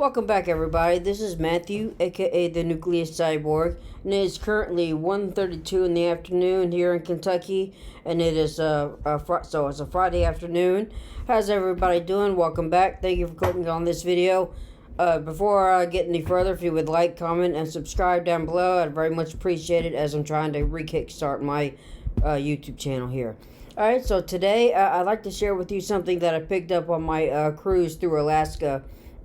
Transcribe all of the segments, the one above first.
Welcome back, everybody. This is Matthew, aka the Nucleus Cyborg, and it is currently 1:32 in the afternoon here in Kentucky, and it is so it's a Friday afternoon. How's everybody doing? Welcome back. Thank you for clicking on this video. Before I get any further, if you would like, comment, and subscribe down below, I'd very much appreciate it as I'm trying to kickstart my YouTube channel here. Alright, so today I'd like to share with you something that I picked up on my cruise through Alaska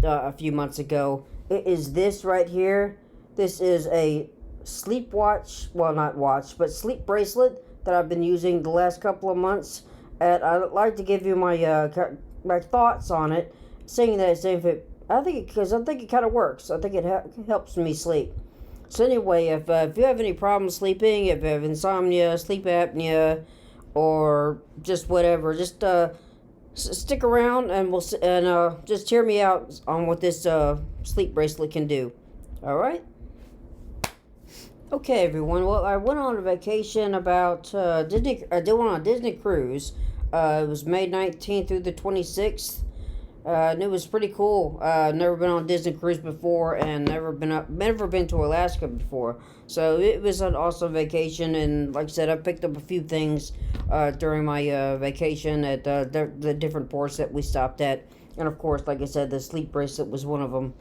a few months ago. It is this right here. This is a sleep watch, well, not watch, but sleep bracelet that I've been using the last couple of months, and I'd like to give you my thoughts on it, saying if it, I think it kind of works. I think it helps me sleep. So anyway, if you have any problems sleeping, if you have insomnia, sleep apnea, or just whatever, just stick around and just hear me out on what this sleep bracelet can do. All right. Okay, everyone. Well, I went on a vacation about Disney. I did one on a Disney cruise. It was May 19th through the 26th. And it was pretty cool. Never been on a Disney cruise before, and never been to Alaska before. So it was an awesome vacation, and like I said, I picked up a few things during my vacation at the different ports that we stopped at, and of course, like I said, the sleep bracelet was one of them.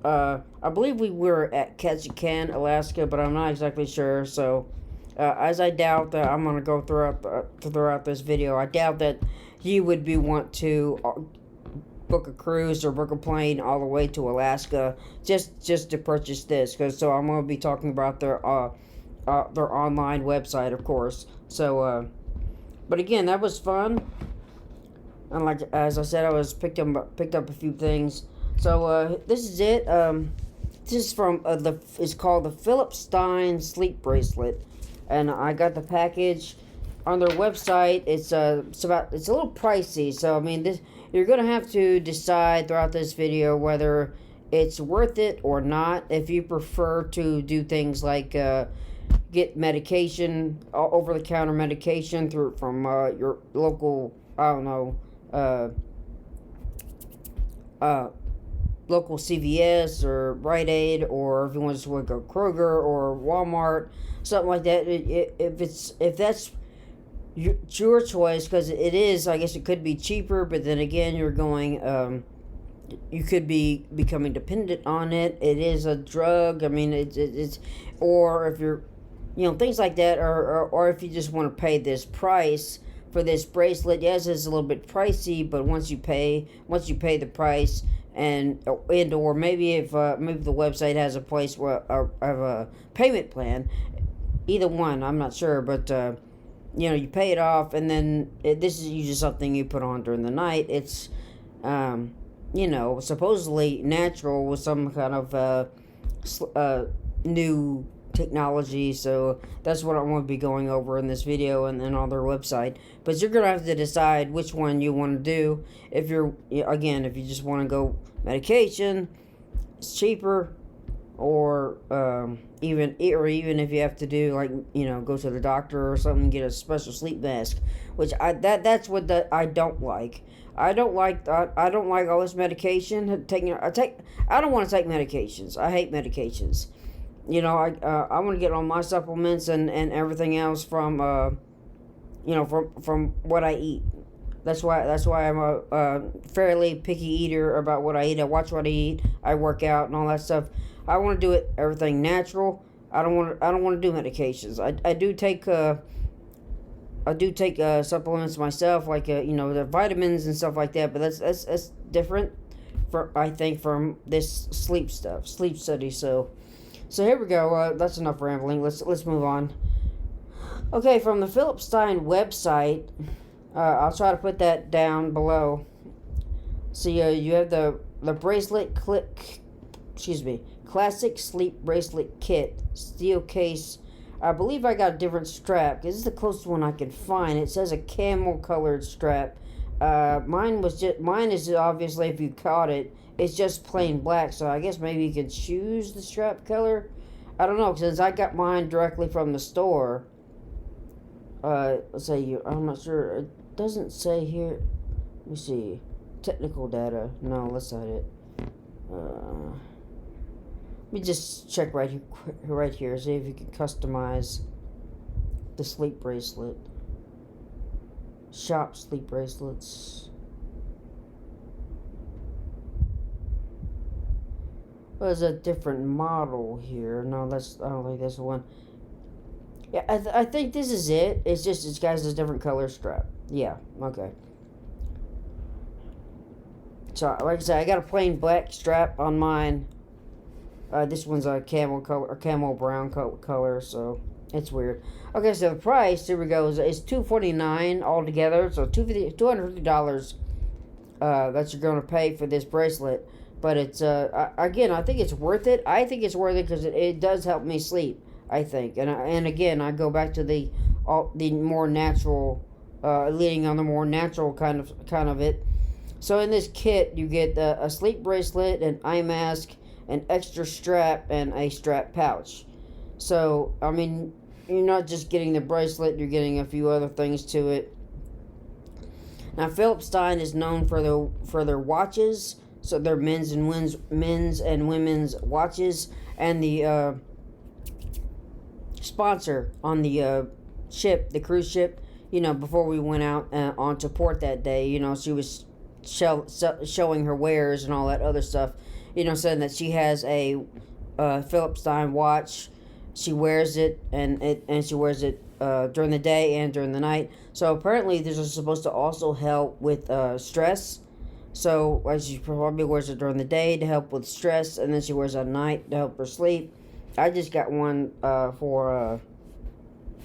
I believe we were at Ketchikan, Alaska, but I'm not exactly sure. So, as I doubt that I'm gonna go throughout this video, I doubt that you would want to book a cruise or book a plane all the way to Alaska just to purchase this, so I'm going to be talking about their online website, of course. So but again, that was fun, and like as I said, I picked up a few things. So this is it. This is from it's called the Philip Stein sleep bracelet, and I got the package on their website. It's a little pricey, so I mean, you're gonna have to decide throughout this video whether it's worth it or not. If you prefer to do things like get medication, over-the-counter medication from your local, I don't know, local CVS or Rite Aid, or if you want to go Kroger or Walmart, something like that. If that's your choice, because it is, I guess it could be cheaper, but then again, you're going, you could be becoming dependent on it. It is a drug. I mean, it's or if you're, things like that, or if you just want to pay this price for this bracelet. Yes, it's a little bit pricey, but once you pay the price, or maybe if maybe the website has a place where have a payment plan, either one, I'm not sure, but you pay it off, and then this is usually something you put on during the night. It's, supposedly natural with some kind of new technology. So that's what I'm going to be going over in this video and on their website. But you're going to have to decide which one you want to do. If if you just want to go medication, it's cheaper. Or even if you have to do, like, go to the doctor or something, get a special sleep mask, which that's what I don't like. I don't like all this medication. I don't want to take medications. I hate medications. I want to get all my supplements and everything else from from what I eat. That's why I'm a fairly picky eater about what I eat. I watch what I eat. I work out and all that stuff. I want to do everything natural. I don't want to do medications. I do take supplements myself, like the vitamins and stuff like that. But that's different, I think, from this sleep study. So here we go. That's enough rambling. Let's move on. Okay, from the Philip Stein website, I'll try to put that down below. So you have the bracelet classic sleep bracelet kit, steel case. I believe I got a different strap. This is the closest one I can find. It says a camel colored strap. Mine is obviously, if you caught it, it's just plain black. So I guess maybe you could choose the strap color. I don't know, since I got mine directly from the store. Let's say I'm not sure. It doesn't say here. Let me see. Technical data. No, that's not it. Let me just check right here, see if you can customize the sleep bracelet. Shop sleep bracelets. There's a different model here. No, I don't think that's the one. Yeah, I think this is it. It's just it's got a different color strap. Yeah, okay. So, like I said, I got a plain black strap on mine. This one's a camel color, or camel brown color, so it's weird. Okay, so the price, here we go, is $249 altogether, so $250 that you're going to pay for this bracelet. But it's, again, I think it's worth it. I think it's worth it because it does help me sleep, I think. And again, I go back to the more natural, leading on the more natural kind of it. So in this kit, you get a sleep bracelet, an eye mask, an extra strap, and a strap pouch. So, I mean, you're not just getting the bracelet, you're getting a few other things to it. Now, Philip Stein is known for their watches, so their men's and women's watches, and the sponsor on the ship, the cruise ship. You know, before we went out onto port that day, you know, she was showing her wares and all that other stuff. You know, saying that she has a Philip Stein watch. She wears it, and she wears it during the day and during the night. So apparently, this is supposed to also help with stress. So, like, she probably wears it during the day to help with stress, and then she wears it at night to help her sleep. I just got one for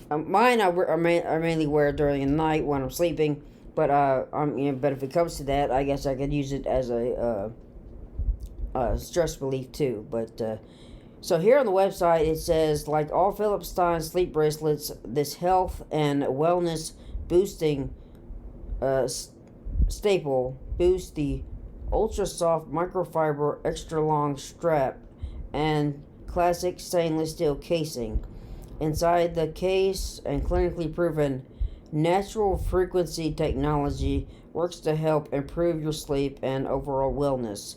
mine. I mainly wear during the night when I'm sleeping. But but if it comes to that, I guess I could use it as a stress relief too. But so here on the website it says, like all Philip Stein sleep bracelets, this health and wellness boosting staple boosts the ultra soft microfiber extra long strap and classic stainless steel casing. Inside the case, and clinically proven natural frequency technology works to help improve your sleep and overall wellness.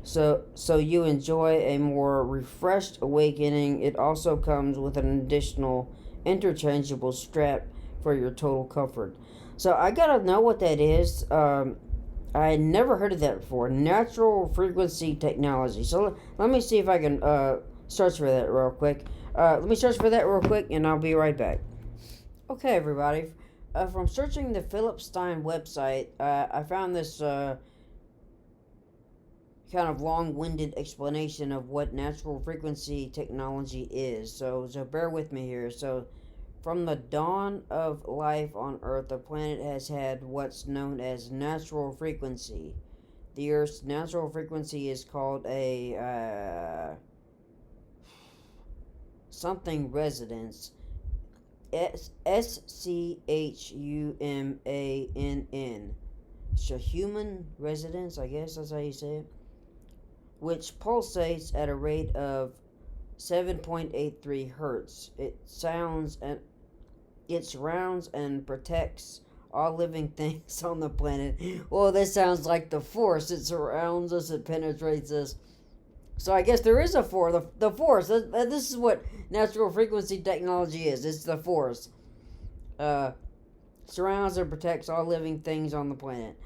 So you enjoy a more refreshed awakening. It also comes with an additional interchangeable strap for your total comfort. So I gotta know what that is. I never heard of that before. Natural frequency technology. So let me see if I can search for that real quick. Let me search for that real quick, and I'll be right back. Okay, everybody. From searching the Philip Stein website, I found this kind of long-winded explanation of what natural frequency technology is. So bear with me here. So, from the dawn of life on Earth, the planet has had what's known as natural frequency. The Earth's natural frequency is called a something resonance. SCHUMANN. So human resonance, I guess that's how you say it. Which pulsates at a rate of 7.83 hertz. It surrounds and protects all living things on the planet. Well, this sounds like the Force. It surrounds us, it penetrates us. So I guess there is a Force. The Force. This is what natural frequency technology is. It's the Force. Surrounds and protects all living things on the planet.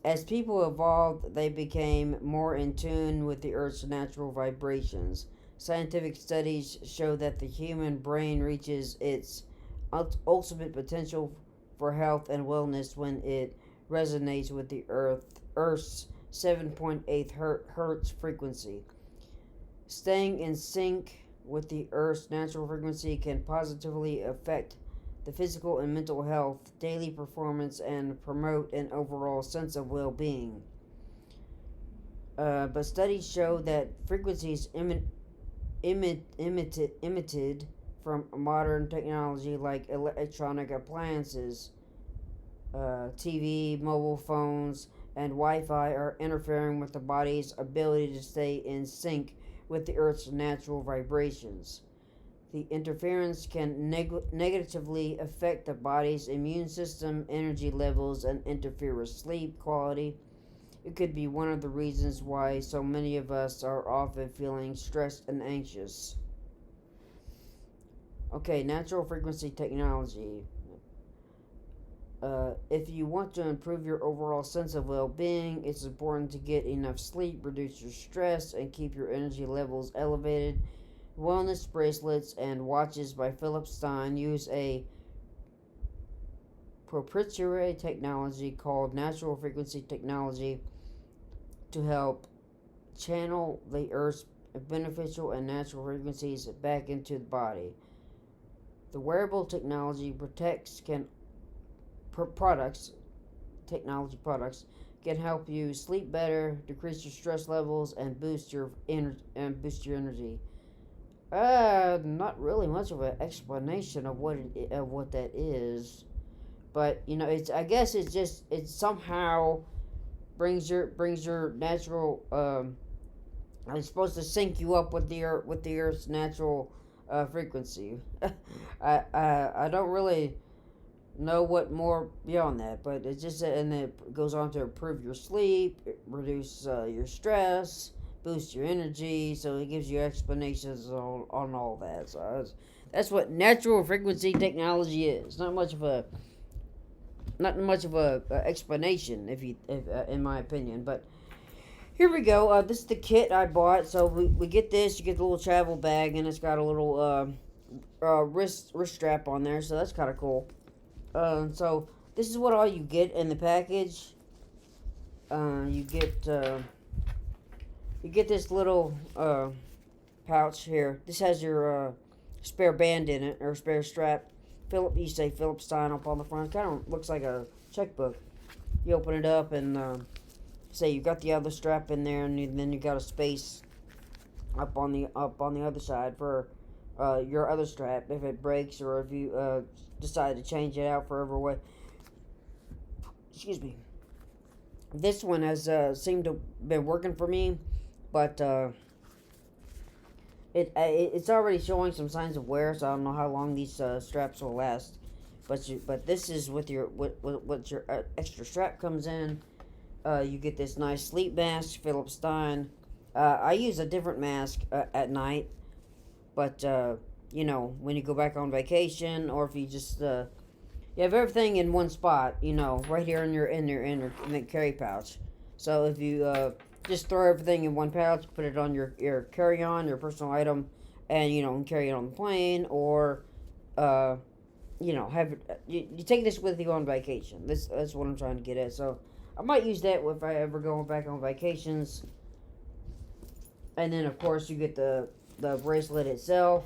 As people evolved, they became more in tune with the Earth's natural vibrations. Scientific studies show that the human brain reaches its ultimate potential for health and wellness when it resonates with the Earth's 7.8 hertz frequency. Staying in sync with the Earth's natural frequency can positively affect the physical and mental health, daily performance, and promote an overall sense of well-being. But studies show that frequencies emitted from modern technology like electronic appliances, TV, mobile phones, and Wi-Fi are interfering with the body's ability to stay in sync with the Earth's natural vibrations. The interference can negatively affect the body's immune system, energy levels, and interfere with sleep quality. It could be one of the reasons why so many of us are often feeling stressed and anxious. Okay, natural frequency technology. If you want to improve your overall sense of well being, it's important to get enough sleep, reduce your stress, and keep your energy levels elevated. Wellness bracelets and watches by Philip Stein use a proprietary technology called natural frequency technology to help channel the Earth's beneficial and natural frequencies back into the body. The wearable technology technology products can help you sleep better, decrease your stress levels, and boost your energy. Not really much of an explanation of what that is, but it's I guess it somehow brings your natural. It's supposed to sync you up with the Earth's natural frequency. I don't really know what more beyond that, but it's just and it goes on to improve your sleep, reduce your stress, boost your energy. So it gives you explanations on all that. So that's what natural frequency technology is. Not much of a explanation, if in my opinion, but. Here we go. This is the kit I bought. So we get this. You get the little travel bag, and it's got a little wrist strap on there. So that's kind of cool. So this is what all you get in the package. You get this little pouch here. This has your spare band in it, or spare strap. You say Philip Stein up on the front. Kind of looks like a checkbook. You open it up and. Say you got the other strap in there, and then you got a space up on the other side for your other strap if it breaks, or if you decide to change it out for every way. Excuse me. This one has seemed to been working for me, but it's already showing some signs of wear, so I don't know how long these straps will last. But this is with your extra strap comes in. You get this nice sleep mask, Philip Stein. I use a different mask at night, but when you go back on vacation, or if you just you have everything in one spot, right here in the carry pouch. So if you just throw everything in one pouch, put it on your carry-on, your personal item, and carry it on the plane, or have it, you take this with you on vacation. That's what I'm trying to get at. So. I might use that if I ever go back on vacations. And then, of course, you get the bracelet itself.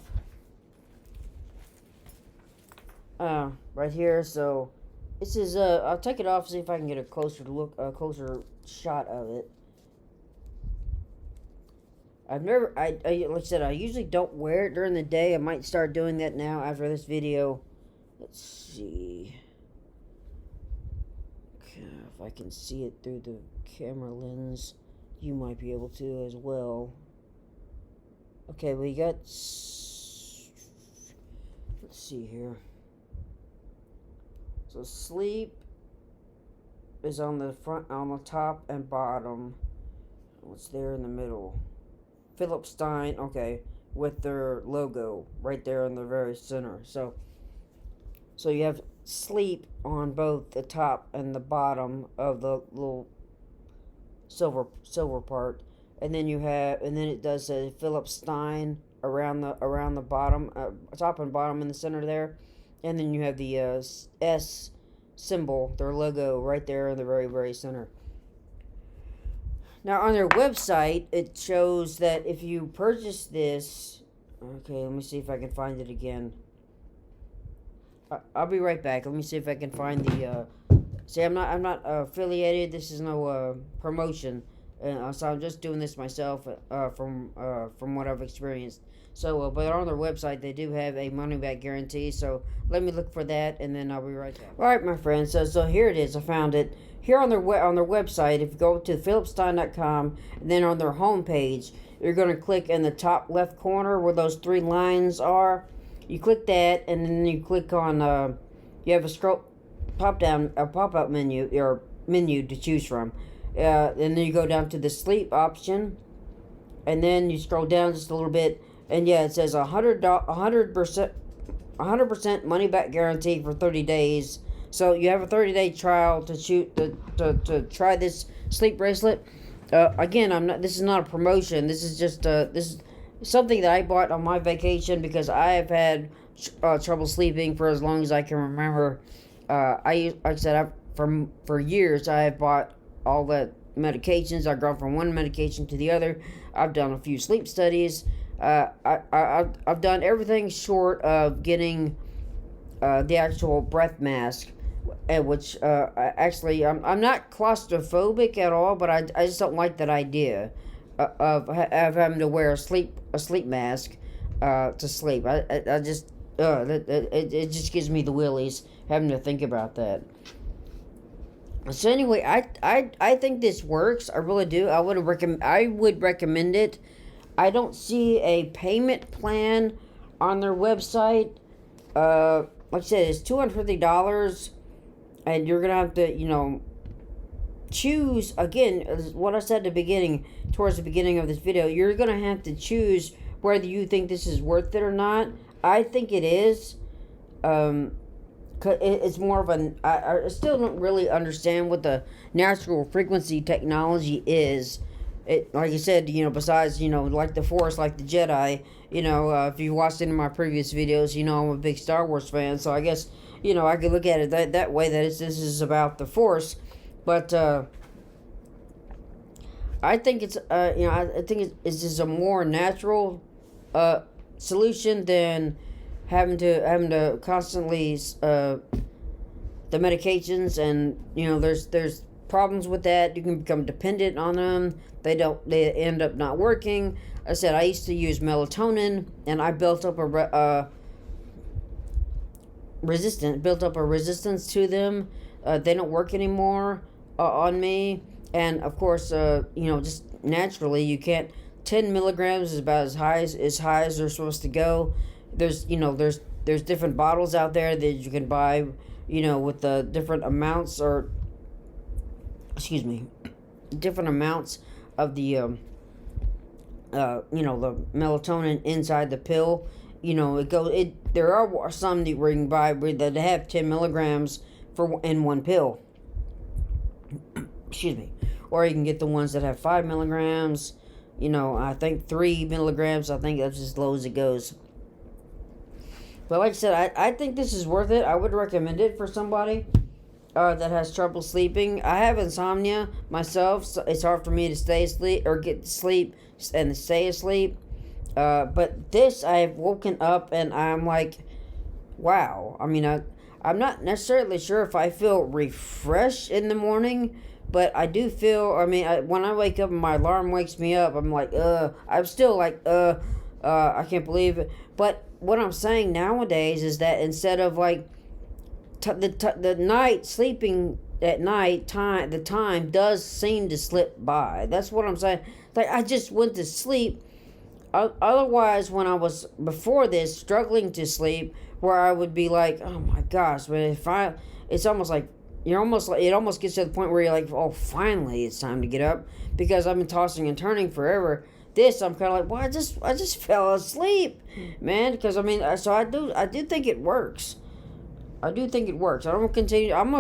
Right here. So, this is, I'll take it off, see if I can get a closer shot of it. Like I said, I usually don't wear it during the day. I might start doing that now after this video. Let's see. If I can see it through the camera lens, you might be able to as well. Okay, we got. Let's see here. So sleep is on the front, on the top and bottom. What's there in the middle? Philip Stein. Okay, with their logo right there in the very center. So you have sleep on both the top and the bottom of the little silver part, and then it does say Philip Stein around the bottom, top and bottom in the center there, and then you have the S symbol, their logo, right there in the very, very center. Now on their website, it shows that if you purchase this, okay, let me see if I can find it again. I'll be right back. Let me see if I can find the. See, I'm not affiliated. This is no promotion, so I'm just doing this myself from what I've experienced. So, but on their website, they do have a money back guarantee. So let me look for that, and then I'll be right back. All right, my friends. So here it is. I found it here on their website. If you go to philipstein.com, and then on their homepage, you're going to click in the top left corner where those three lines are. You click that, and then you click on, you have a pop-out menu, or menu to choose from. and then you go down to the sleep option, and then you scroll down just a little bit, and yeah, it says 100% money back guarantee for 30 days. So you have a 30-day trial to try this sleep bracelet. Again, I'm not. This is not a promotion. This is just this is something that I bought on my vacation because I have had trouble sleeping for as long as I can remember. Like I said, for years I have bought all the medications. I've gone from one medication to the other. I've done a few sleep studies. I've done everything short of getting the actual breath mask, which actually I'm not claustrophobic at all, but I just don't like that idea of having to wear a sleep mask to sleep. I just it just gives me the willies having to think about that. So anyway, I think this works. I really do. I would recommend it. I don't see a payment plan on their website. Like I said, it's $250, and you're gonna have to, choose again. What I said at the beginning, towards the beginning of this video, you're gonna have to choose whether you think this is worth it or not. I think it is. It's more of I still don't really understand what the natural frequency technology is. It, like I said, besides, like the Force, like the Jedi, if you watched any of my previous videos, I'm a big Star Wars fan, so I guess, I could look at it that way, that this is about the Force, but, I think it's, I think it's just a more natural, solution than having to constantly, the medications, and, there's problems with that. You can become dependent on them. They end up not working. I said I used to use melatonin, and I built up a resistance to them. They don't work anymore on me, and of course, just naturally, you can't. 10 milligrams is about as high as they're supposed to go. There's different bottles out there that you can buy, with the different amounts, or different amounts of the the melatonin inside the pill. There are some that where you can buy that have 10 milligrams in one pill. Or you can get the ones that have 5 milligrams. I think 3 milligrams. I think that's as low as it goes. But like I said, I think this is worth it. I would recommend it for somebody that has trouble sleeping. I have insomnia myself, so it's hard for me to stay asleep or get to sleep and stay asleep. But this, I have woken up and I'm like, wow. I mean, I'm not necessarily sure if I feel refreshed in the morning, but I do feel. I mean, when I wake up and my alarm wakes me up, I'm like, I'm still like, I can't believe it. But what I'm saying nowadays is that instead of like the night sleeping at night time, the time does seem to slip by. That's what I'm saying. Like I just went to sleep. Otherwise, when I was before this struggling to sleep, where I would be like, oh my gosh, but it's almost like it almost gets to the point where you're like, oh, finally it's time to get up, because I've been tossing and turning forever. This, I'm kind of like, well, I just fell asleep, man. Because I mean, so I do think it works. I do think it works. I'm gonna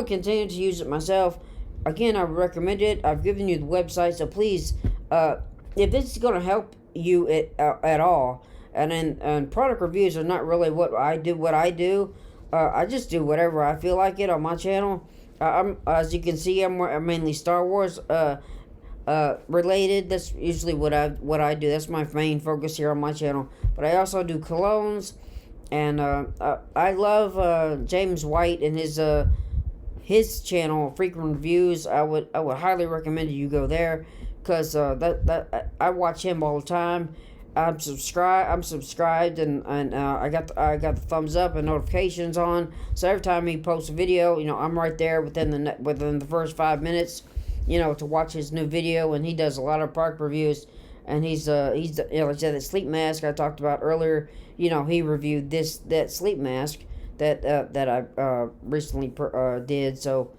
continue to use it myself. Again, I recommend it. I've given you the website, so please, if this is gonna help you at all, and product reviews are not really what I do. I just do whatever I feel like it on my channel. As you can see, I'm mainly Star Wars related. That's usually what I do. That's my main focus here on my channel. But I also do colognes, and I love James White and his channel, Frequent Reviews. I would highly recommend you go there, because I watch him all the time. I'm subscribed, and I got the thumbs up and notifications on. So every time he posts a video, I'm right there within the first 5 minutes, to watch his new video. And he does a lot of product reviews. And he's like I said, that sleep mask I talked about earlier. He reviewed that sleep mask that I recently did. So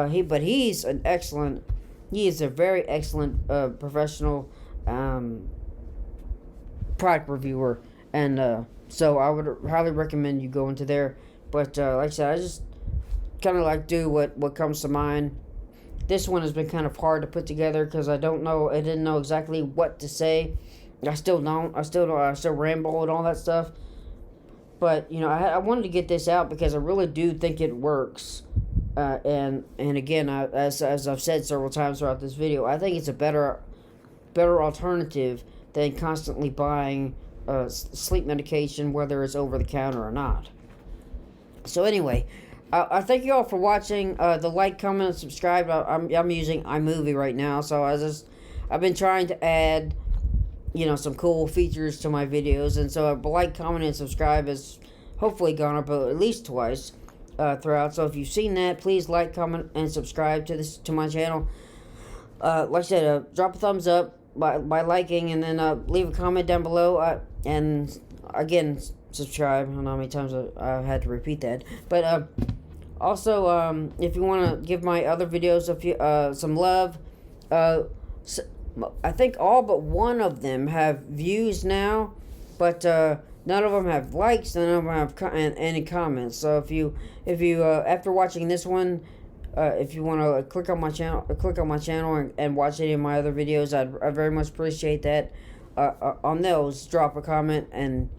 he's an excellent He is a very excellent professional product reviewer, and so I would highly recommend you go into there. But like I said, I just kind of like do what comes to mind. This one has been kind of hard to put together because I didn't know exactly what to say. I still don't. I still ramble and all that stuff. But I wanted to get this out because I really do think it works. And again, as I've said several times throughout this video, I think it's a better alternative than constantly buying sleep medication, whether it's over the counter or not. So anyway, I thank you all for watching. The like, comment, and subscribe. I'm using iMovie right now, so I've been trying to add some cool features to my videos, and so a like, comment, and subscribe has hopefully gone up at least twice throughout. So if you've seen that, please like, comment, and subscribe to my channel. Like I said, drop a thumbs up by liking, and then leave a comment down below. And again, subscribe. I don't know how many times I had to repeat that, but also if you want to give my other videos some love, I think all but one of them have views now, but none of them have likes. None of them have any comments. So if you after watching this one, if you want to click on my channel and watch any of my other videos, I'd very much appreciate that. On those, drop a comment and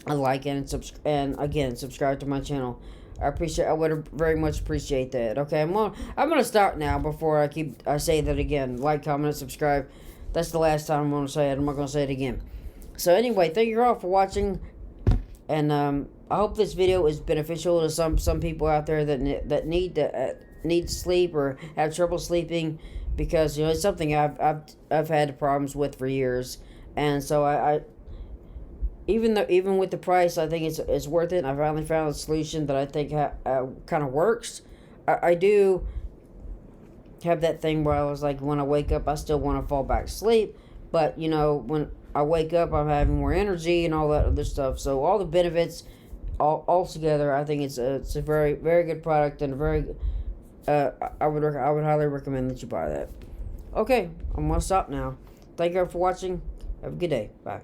a like, and again, subscribe to my channel. I would very much appreciate that. Okay, I'm gonna start now before I say that again. Like, comment, and subscribe. That's the last time I'm gonna say it. I'm not gonna say it again. So anyway, thank you all for watching, and I hope this video is beneficial to some people out there that need sleep or have trouble sleeping, because it's something I've had problems with for years, and so I even with the price, I think it's worth it. I finally found a solution that I think kind of works. I do have that thing where I was like, when I wake up, I still want to fall back to sleep, but when I wake up, I'm having more energy and all that other stuff. So all the benefits, all together, I think it's a very, very good product, and I would highly recommend that you buy that. Okay, I'm gonna stop now. Thank you all for watching. Have a good day. Bye.